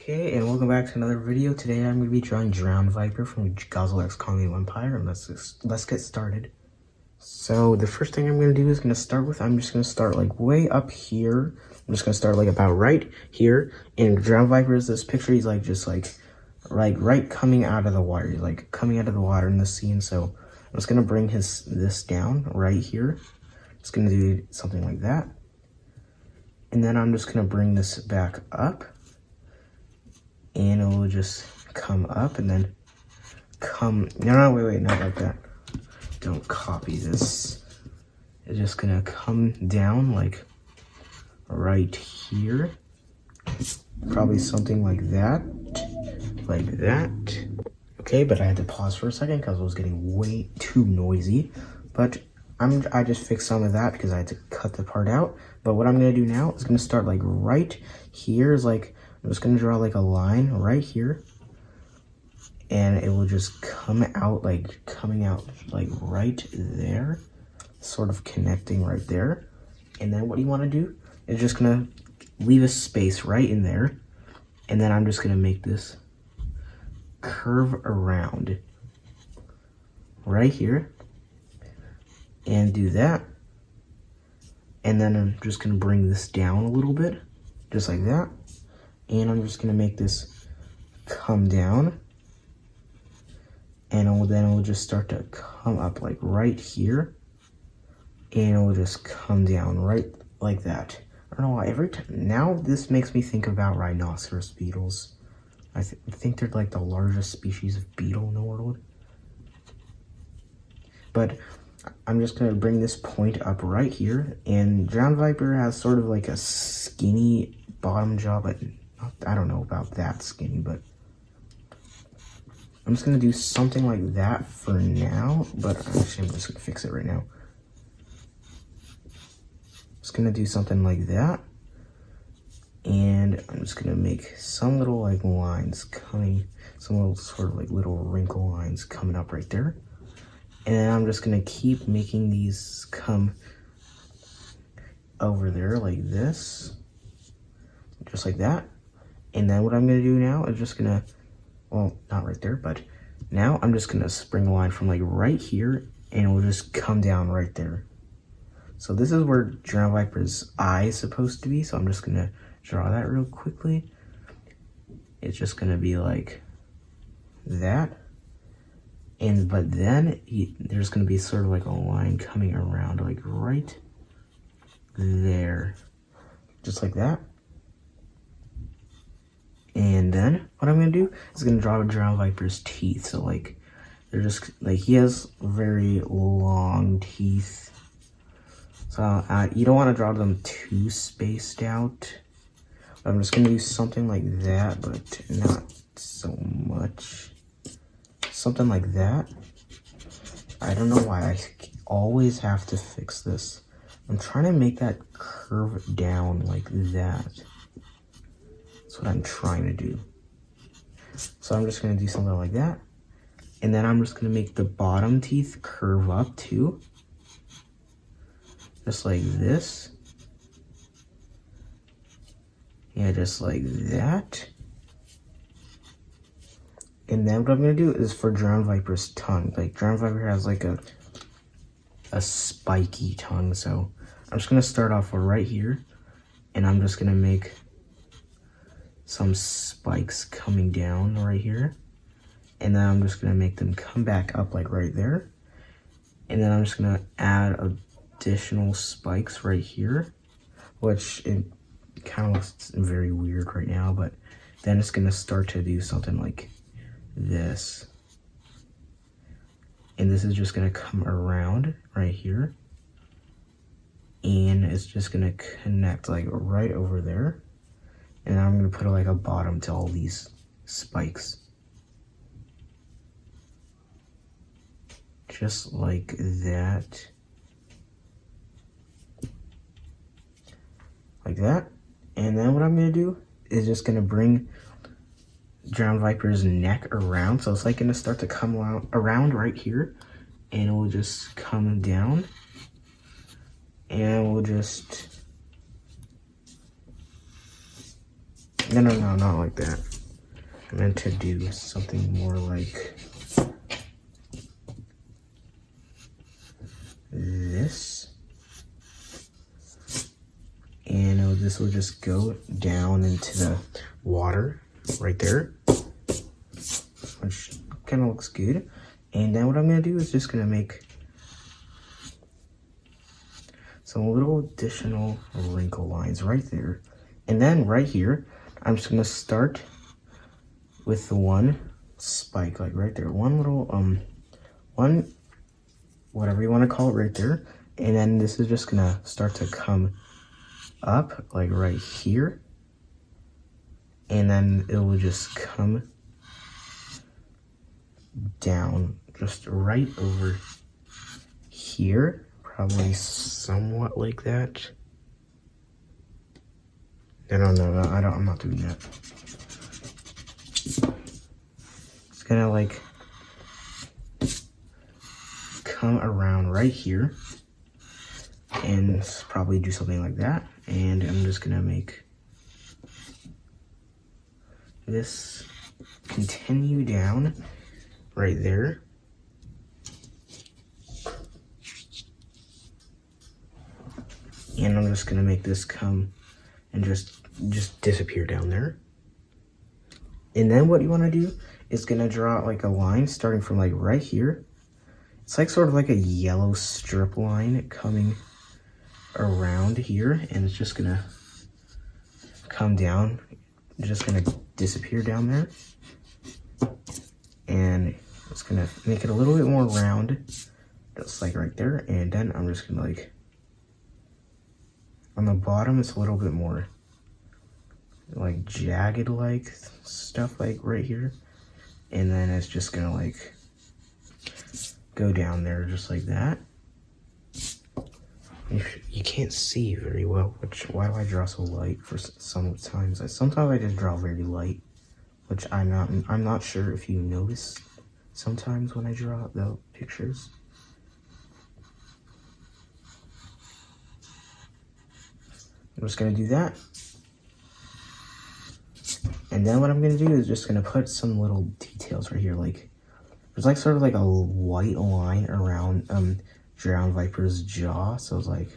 Okay, and welcome back to another video. Today I'm going to be drawing Drownviper from Godzilla X Kong the Vampire, and let's get started. So the first thing I'm going to do is I'm just going to start like way up here. I'm just going to start like about right here. And Drownviper is this picture. He's like just like right coming out of the water. He's like coming out of the water in the scene. So I'm just going to bring this down right here. Just going to do something like that. And then I'm just going to bring this back up. And it will just come up and then wait, not like that. Don't copy this. It's just gonna come down like right here. Probably something like that. Okay, but I had to pause for a second because it was getting way too noisy. But I just fixed some of that because I had to cut the part out. But what I'm gonna do now is gonna start like right here is like, I'm just gonna draw like a line right here, and it will just coming out like right there, sort of connecting right there. And then what you want to do is just gonna leave a space right in there, and then I'm just gonna make this curve around right here and do that. And then I'm just gonna bring this down a little bit, just like that. And I'm just gonna make this come down, and then it will just start to come up like right here, and it will just come down right like that. I don't know why every time now this makes me think about rhinoceros beetles. I think they're like the largest species of beetle in the world. But I'm just gonna bring this point up right here, and Drownviper has sort of like a skinny bottom jaw, but I don't know about that skinny, but I'm just gonna do something like that for now. But actually, I'm just gonna fix it right now. Just gonna do something like that, and I'm just gonna make some little like lines coming, some little sort of like little wrinkle lines coming up right there. And then I'm just gonna keep making these come over there like this, just like that. And then what I'm gonna do now is just gonna, well, not right there, but now I'm just gonna spring a line from like right here, and it will just come down right there. So this is where Drownviper's eye is supposed to be, so I'm just gonna draw that real quickly. It's just gonna be like that. But then there's gonna be sort of like a line coming around like right there, just like that. And then what I'm gonna do is gonna draw Drownviper's teeth. So like they're just like, he has very long teeth. So you don't want to draw them too spaced out. I'm just gonna do something like that, but not so much. Something like that. I don't know why I always have to fix this. I'm trying to make that curve down like that. That's what I'm trying to do. So I'm just gonna do something like that. And then I'm just gonna make the bottom teeth curve up too. Just like this. Yeah, just like that. And then what I'm gonna do is for Drownviper's tongue. Like Drownviper has like a spiky tongue. So I'm just gonna start off right here, and I'm just gonna make some spikes coming down right here, and then I'm just gonna make them come back up like right there, and then I'm just gonna add additional spikes right here, which it kind of looks very weird right now, but then it's gonna start to do something like this, and this is just gonna come around right here, and it's just gonna connect like right over there. And I'm gonna put like a bottom to all these spikes. Just like that. Like that. And then what I'm gonna do is just gonna bring Drownviper's neck around. So it's like gonna start to come around right here. And it will just come down. And we'll just... No, not like that. I meant to do something more like this. And this will just go down into the water right there, which kind of looks good. And then what I'm going to do is just going to make some little additional wrinkle lines right there. And then right here, I'm just going to start with the one spike, like right there. One little, one, whatever you want to call it right there. And then this is just going to start to come up, like right here. And then it will just come down just right over here. Probably somewhat like that. No, I'm not doing that. It's gonna like come around right here and probably do something like that. And I'm just gonna make this continue down right there. And I'm just gonna make this come and just disappear down there. And then what you wanna do is gonna draw like a line starting from like right here. It's like sort of like a yellow strip line coming around here, and it's just gonna come down, just gonna disappear down there. And it's gonna make it a little bit more round, just like right there. And then I'm just gonna like, on the bottom, it's a little bit more like jagged like stuff like right here. And then it's just gonna like go down there just like that. You can't see very well, why do I draw so light for sometimes? Sometimes I just draw very light, which I'm not sure if you notice sometimes when I draw the pictures. I'm just gonna do that. And then what I'm gonna do is just gonna put some little details right here. Like, there's like sort of like a white line around Drownviper's jaw. So it's like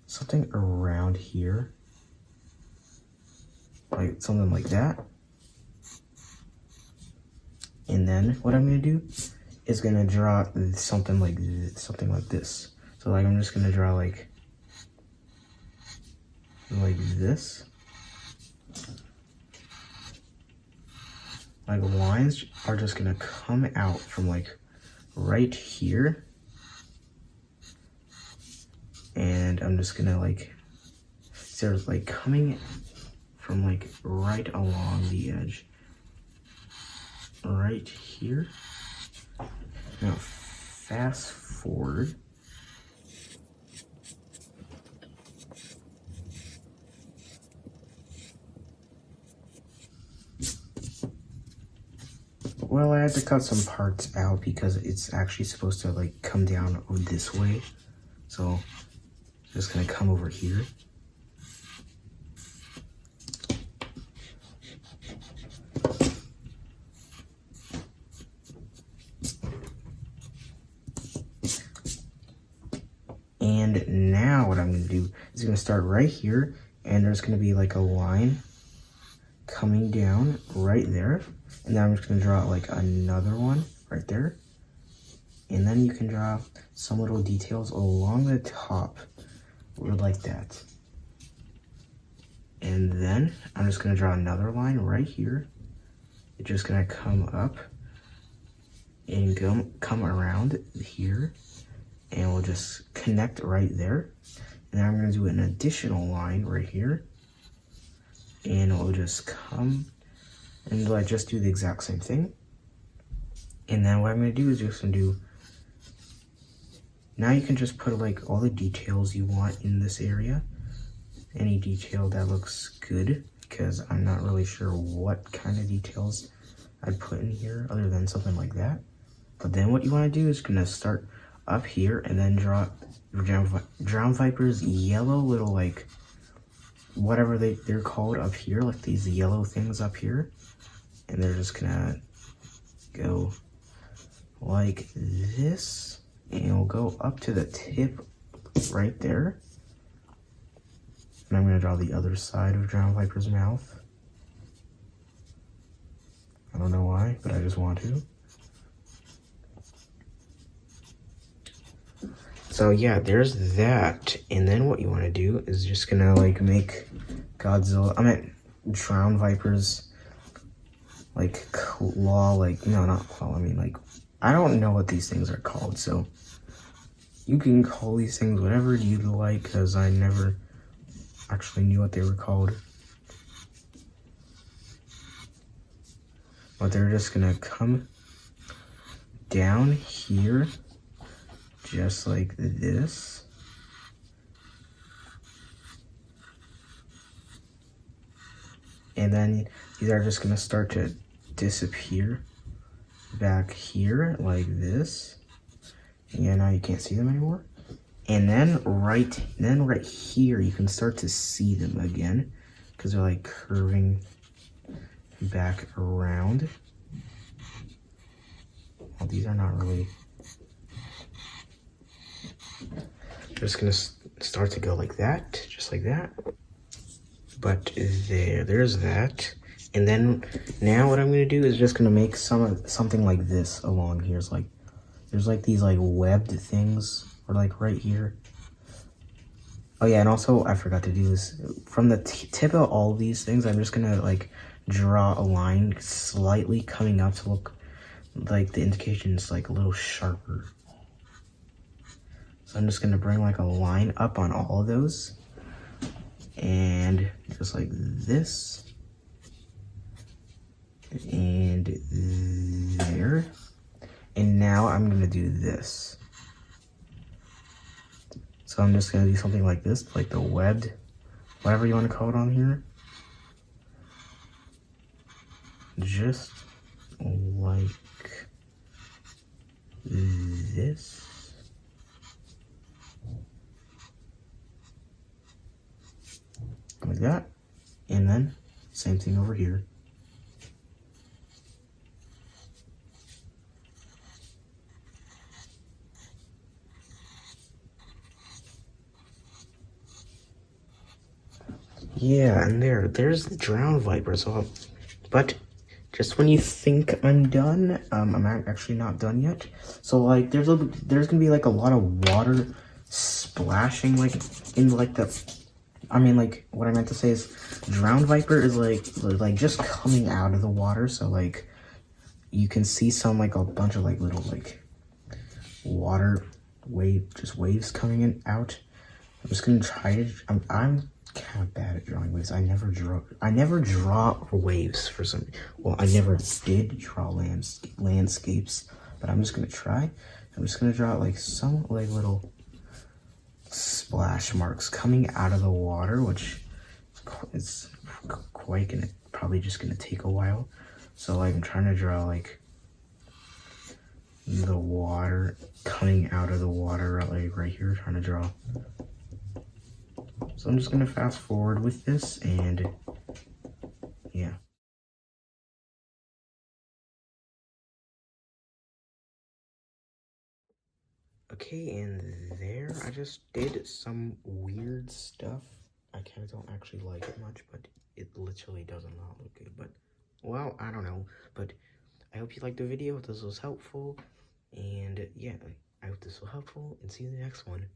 something around here. Like something like that. And then what I'm gonna do is gonna draw something like this. So like I'm just gonna draw like this. Like lines are just gonna come out from like right here. And I'm just gonna like, sort of like coming from like right along the edge. Right here. Now fast forward. Well, I had to cut some parts out because it's actually supposed to like come down this way. So just gonna come over here. And now what I'm gonna do is gonna start right here, and there's gonna be like a line coming down right there. And then I'm just gonna draw like another one right there. And then you can draw some little details along the top, like that. And then I'm just gonna draw another line right here. It's just gonna come up and come around here, and we'll just connect right there. And then I'm gonna do an additional line right here, and it'll just come and like just do the exact same thing. And then what I'm gonna do is just gonna do, now you can just put like all the details you want in this area. Any detail that looks good, because I'm not really sure what kind of details I'd put in here other than something like that. But then what you wanna do is gonna start up here and then draw Drownviper's yellow little like, whatever they're called up here, like these yellow things up here. and they're just gonna go like this, and it'll go up to the tip right there. And I'm gonna draw the other side of Drownviper's mouth. I don't know why, but I just want to. So yeah, there's that. And then what you want to do is just gonna like make Godzilla, Drownviper's like claw, like, no, not claw, I mean like, I don't know what these things are called, so you can call these things whatever you like, because I never actually knew what they were called. But they're just gonna come down here, just like this. And then these are just gonna start to disappear back here like this. Yeah, now you can't see them anymore. And then right here, you can start to see them again, because they're like curving back around. Well, these are not really. They're just gonna start to go like that, just like that. But there's that. And then now what I'm gonna do is just gonna make something like this along here. It's like there's like these like webbed things, or like right here. Oh yeah, and also I forgot to do this. From the tip of all these things, I'm just gonna like draw a line slightly coming up to look like the indication is like a little sharper. So I'm just gonna bring like a line up on all of those, and just like this, and there. And now I'm gonna do this. So I'm just gonna do something like this, like the webbed, whatever you want to call it on here. Just like this. Like that. And then same thing over here. Yeah, and there's the Drownviper. So, but just when you think I'm done, I'm actually not done yet. So like, there's gonna be like a lot of water splashing like in like the. I mean, like, what I meant to say is, Drownviper is like just coming out of the water. So like, you can see some like a bunch of like little like water waves coming in out. I'm just gonna try to. I'm kind of bad at drawing waves. I never draw waves for some. Well, I never did draw landscapes, but I'm just gonna try. I'm just gonna draw like some like little splash marks coming out of the water, which is probably just gonna take a while. So like, I'm trying to draw like the water coming out of the water, like right here, trying to draw. So I'm just gonna fast forward with this, and yeah. Okay, and there I just did some weird stuff. I kind of don't actually like it much, but it literally does not look good. But, well, I don't know. But I hope you liked the video, if this was helpful. And yeah, I hope this was helpful, and see you in the next one.